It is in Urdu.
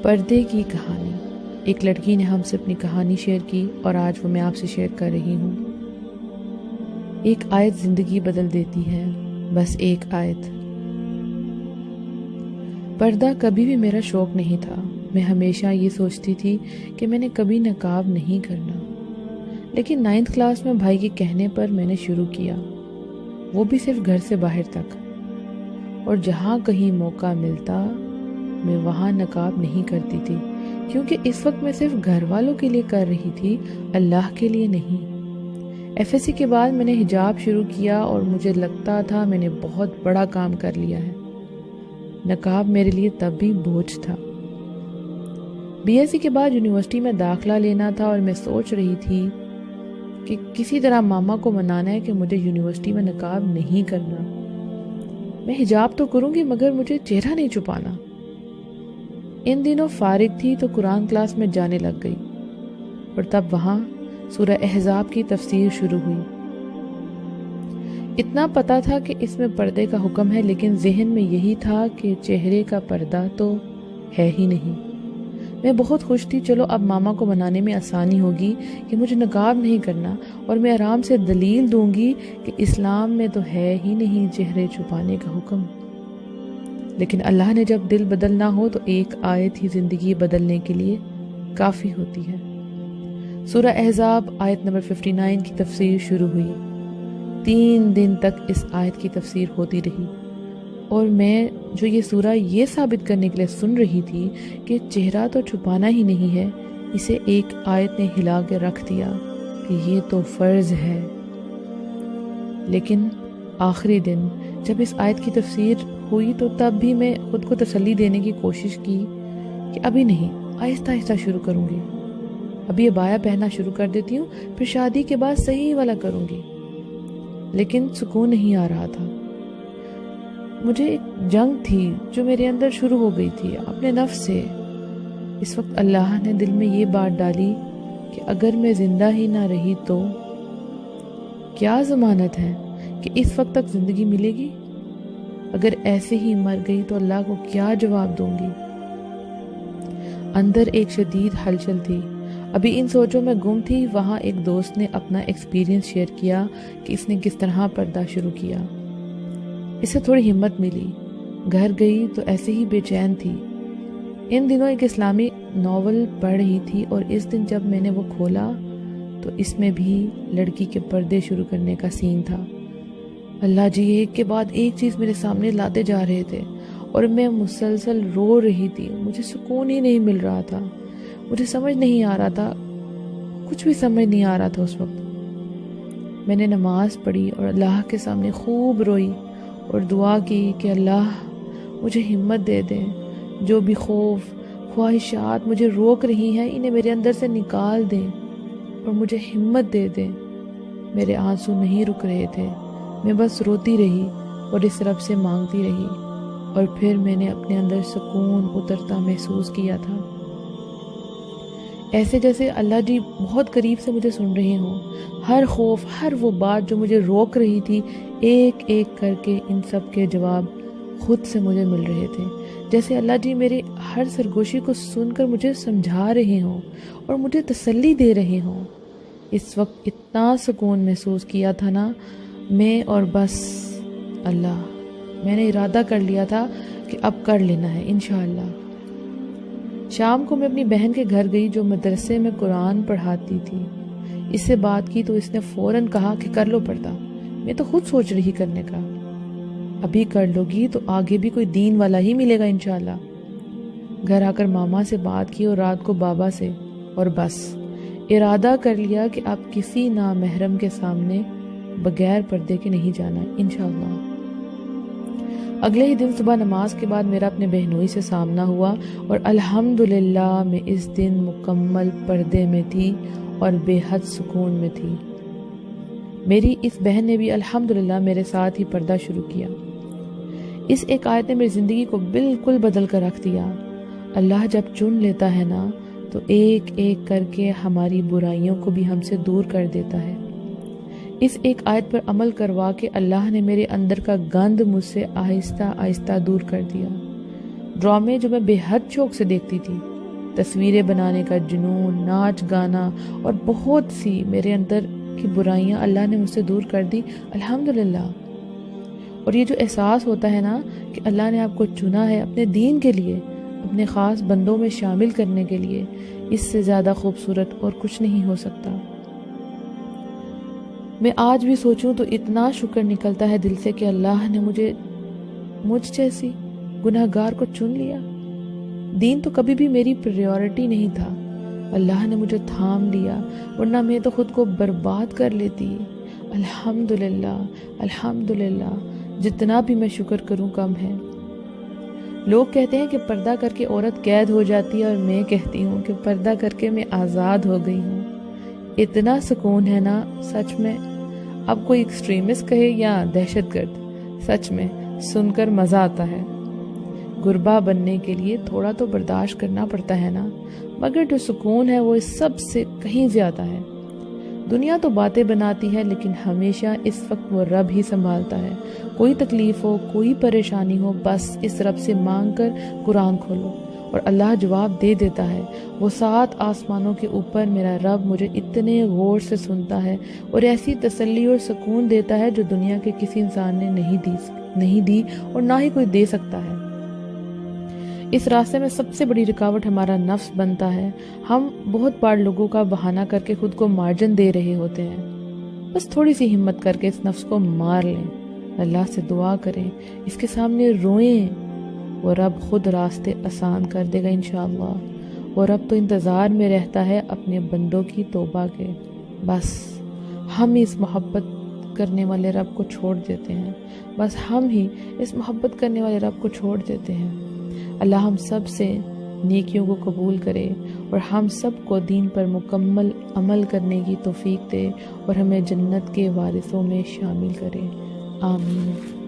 پردے کی کہانی۔ ایک لڑکی نے ہم سے اپنی کہانی شیئر کی اور آج وہ میں آپ سے شیئر کر رہی ہوں۔ ایک آیت زندگی بدل دیتی ہے، بس ایک آیت۔ پردہ کبھی بھی میرا شوق نہیں تھا۔ میں ہمیشہ یہ سوچتی تھی کہ میں نے کبھی نقاب نہیں کرنا، لیکن 9th کلاس میں بھائی کے کہنے پر میں نے شروع کیا، وہ بھی صرف گھر سے باہر تک، اور جہاں کہیں موقع ملتا میں وہاں نقاب نہیں کرتی تھی، کیونکہ اس وقت میں صرف گھر والوں کے لیے کر رہی تھی، اللہ کے لیے نہیں۔ FSC کے بعد میں نے حجاب شروع کیا اور مجھے لگتا تھا میں نے بہت بڑا کام کر لیا ہے۔ نقاب میرے لیے تب بھی بوجھ تھا۔ BSc کے بعد یونیورسٹی میں داخلہ لینا تھا اور میں سوچ رہی تھی کہ کسی طرح ماما کو منانا ہے کہ مجھے یونیورسٹی میں نقاب نہیں کرنا۔ میں حجاب تو کروں گی مگر مجھے چہرہ نہیں چھپانا۔ ان دنوں فارغ تھی تو قرآن کلاس میں جانے لگ گئی، اور تب وہاں سورہ احزاب کی تفسیر شروع ہوئی۔ اتنا پتا تھا کہ اس میں پردے کا حکم ہے، لیکن ذہن میں یہی تھا کہ چہرے کا پردہ تو ہے ہی نہیں۔ میں بہت خوش تھی، چلو اب ماما کو منانے میں آسانی ہوگی کہ مجھے نقاب نہیں کرنا، اور میں آرام سے دلیل دوں گی کہ اسلام میں تو ہے ہی نہیں چہرے چھپانے کا حکم۔ لیکن اللہ نے جب دل بدلنا ہو تو ایک آیت ہی زندگی بدلنے کے لیے کافی ہوتی ہے۔ سورہ احزاب آیت نمبر 59 کی تفسیر شروع ہوئی۔ 3 دن تک اس آیت کی تفسیر ہوتی رہی، اور میں جو یہ سورہ یہ ثابت کرنے کے لیے سن رہی تھی کہ چہرہ تو چھپانا ہی نہیں ہے، اسے ایک آیت نے ہلا کے رکھ دیا کہ یہ تو فرض ہے۔ لیکن آخری دن جب اس آیت کی تفسیر ہوئی تو تب بھی میں خود کو تسلی دینے کی کوشش کی کہ ابھی نہیں، آہستہ آہستہ شروع کروں گی، ابھی عبایا پہننا شروع کر دیتی ہوں، پھر شادی کے بعد صحیح والا کروں گی۔ لیکن سکون نہیں آ رہا تھا۔ مجھے ایک جنگ تھی جو میرے اندر شروع ہو گئی تھی اپنے نفس سے۔ اس وقت اللہ نے دل میں یہ بات ڈالی کہ اگر میں زندہ ہی نہ رہی تو کیا ضمانت ہے کہ اس وقت تک زندگی ملے گی؟ اگر ایسے ہی مر گئی تو اللہ کو کیا جواب دوں گی؟ اندر ایک شدید ہلچل تھی۔ ابھی ان سوچوں میں گم تھی، وہاں ایک دوست نے اپنا ایکسپیرینس شیئر کیا کہ اس نے کس طرح پردہ شروع کیا۔ اسے تھوڑی ہمت ملی، گھر گئی تو ایسے ہی بے چین تھی۔ ان دنوں ایک اسلامی ناول پڑھ رہی تھی، اور اس دن جب میں نے وہ کھولا تو اس میں بھی لڑکی کے پردے شروع کرنے کا سین تھا۔ اللہ جی، ایک کے بعد ایک چیز میرے سامنے لاتے جا رہے تھے، اور میں مسلسل رو رہی تھی۔ مجھے سکون ہی نہیں مل رہا تھا، مجھے سمجھ نہیں آ رہا تھا، کچھ بھی سمجھ نہیں آ رہا تھا اس وقت۔ میں نے نماز پڑھی اور اللہ کے سامنے خوب روئی اور دعا کی کہ اللہ مجھے ہمت دے دیں، جو بھی خوف خواہشات مجھے روک رہی ہیں انہیں میرے اندر سے نکال دیں اور مجھے ہمت دے دیں۔ میرے آنسو نہیں رک رہے تھے، میں بس روتی رہی اور اس رب سے مانگتی رہی، اور پھر میں نے اپنے اندر سکون اترتا محسوس کیا تھا، ایسے جیسے اللہ جی بہت قریب سے مجھے سن رہے ہوں۔ ہر خوف، ہر وہ بات جو مجھے روک رہی تھی، ایک ایک کر کے ان سب کے جواب خود سے مجھے مل رہے تھے، جیسے اللہ جی میرے ہر سرگوشی کو سن کر مجھے سمجھا رہے ہوں اور مجھے تسلی دے رہے ہوں۔ اس وقت اتنا سکون محسوس کیا تھا نا میں، اور بس اللہ، میں نے ارادہ کر لیا تھا کہ اب کر لینا ہے انشاءاللہ۔ شام کو میں اپنی بہن کے گھر گئی جو مدرسے میں قرآن پڑھاتی تھی۔ اس سے بات کی تو اس نے فوراً کہا کہ کر لو پردہ۔ میں تو خود سوچ رہی کرنے کا، ابھی کر لو گی تو آگے بھی کوئی دین والا ہی ملے گا انشاءاللہ۔ گھر آ کر ماما سے بات کی اور رات کو بابا سے، اور بس ارادہ کر لیا کہ اب کسی نامحرم کے سامنے بغیر پردے کے نہیں جانا انشاءاللہ۔ اگلے ہی دن صبح نماز کے بعد میرا اپنے بہنوئی سے سامنا ہوا، اور الحمدللہ میں اس دن مکمل پردے میں تھی اور بے حد سکون میں تھی۔ میری اس بہن نے بھی الحمدللہ میرے ساتھ ہی پردہ شروع کیا۔ اس ایک آیت نے میری زندگی کو بالکل بدل کر رکھ دیا۔ اللہ جب چن لیتا ہے نا تو ایک ایک کر کے ہماری برائیوں کو بھی ہم سے دور کر دیتا ہے۔ اس ایک آیت پر عمل کروا کے اللہ نے میرے اندر کا گند مجھ سے آہستہ آہستہ دور کر دیا۔ ڈرامے جو میں بے حد شوق سے دیکھتی تھی، تصویریں بنانے کا جنون، ناچ گانا اور بہت سی میرے اندر کی برائیاں اللہ نے مجھ سے دور کر دی، الحمدللہ۔ اور یہ جو احساس ہوتا ہے نا کہ اللہ نے آپ کو چنا ہے اپنے دین کے لیے، اپنے خاص بندوں میں شامل کرنے کے لیے، اس سے زیادہ خوبصورت اور کچھ نہیں ہو سکتا۔ میں آج بھی سوچوں تو اتنا شکر نکلتا ہے دل سے کہ اللہ نے مجھ جیسی گناہگار کو چن لیا۔ دین تو کبھی بھی میری پریورٹی نہیں تھا، اللہ نے مجھے تھام لیا، ورنہ میں تو خود کو برباد کر لیتی۔ الحمدللہ، الحمدللہ، جتنا بھی میں شکر کروں کم ہے۔ لوگ کہتے ہیں کہ پردہ کر کے عورت قید ہو جاتی ہے، اور میں کہتی ہوں کہ پردہ کر کے میں آزاد ہو گئی ہوں۔ اتنا سکون ہے نا سچ میں، اب کوئی ایکسٹریمسٹ کہے یا دہشت گرد، سچ میں سن کر مزہ آتا ہے۔ غربا بننے کے لیے تھوڑا تو برداشت کرنا پڑتا ہے نا، مگر جو سکون ہے وہ اس سب سے کہیں زیادہ ہے۔ دنیا تو باتیں بناتی ہے، لیکن ہمیشہ اس وقت وہ رب ہی سنبھالتا ہے۔ کوئی تکلیف ہو، کوئی پریشانی ہو، بس اس رب سے مانگ کر قرآن کھولو اور اللہ جواب دے دیتا ہے۔ وہ 7 آسمانوں کے اوپر میرا رب مجھے اتنے غور سے سنتا ہے اور ایسی تسلی اور سکون دیتا ہے جو دنیا کے کسی انسان نے نہیں دی اور نہ ہی کوئی دے سکتا ہے۔ اس راستے میں سب سے بڑی رکاوٹ ہمارا نفس بنتا ہے۔ ہم بہت بار لوگوں کا بہانہ کر کے خود کو مارجن دے رہے ہوتے ہیں۔ بس تھوڑی سی ہمت کر کے اس نفس کو مار لیں، اللہ سے دعا کریں، اس کے سامنے روئیں، وہ رب خود راستے آسان کر دے گا انشاءاللہ۔ وہ رب تو انتظار میں رہتا ہے اپنے بندوں کی توبہ کے۔ بس ہم اس محبت کرنے والے رب کو چھوڑ دیتے ہیں، بس ہم ہی اس محبت کرنے والے رب کو چھوڑ دیتے ہیں۔ اللہ ہم سب سے نیکیوں کو قبول کرے اور ہم سب کو دین پر مکمل عمل کرنے کی توفیق دے اور ہمیں جنت کے وارثوں میں شامل کرے، آمین۔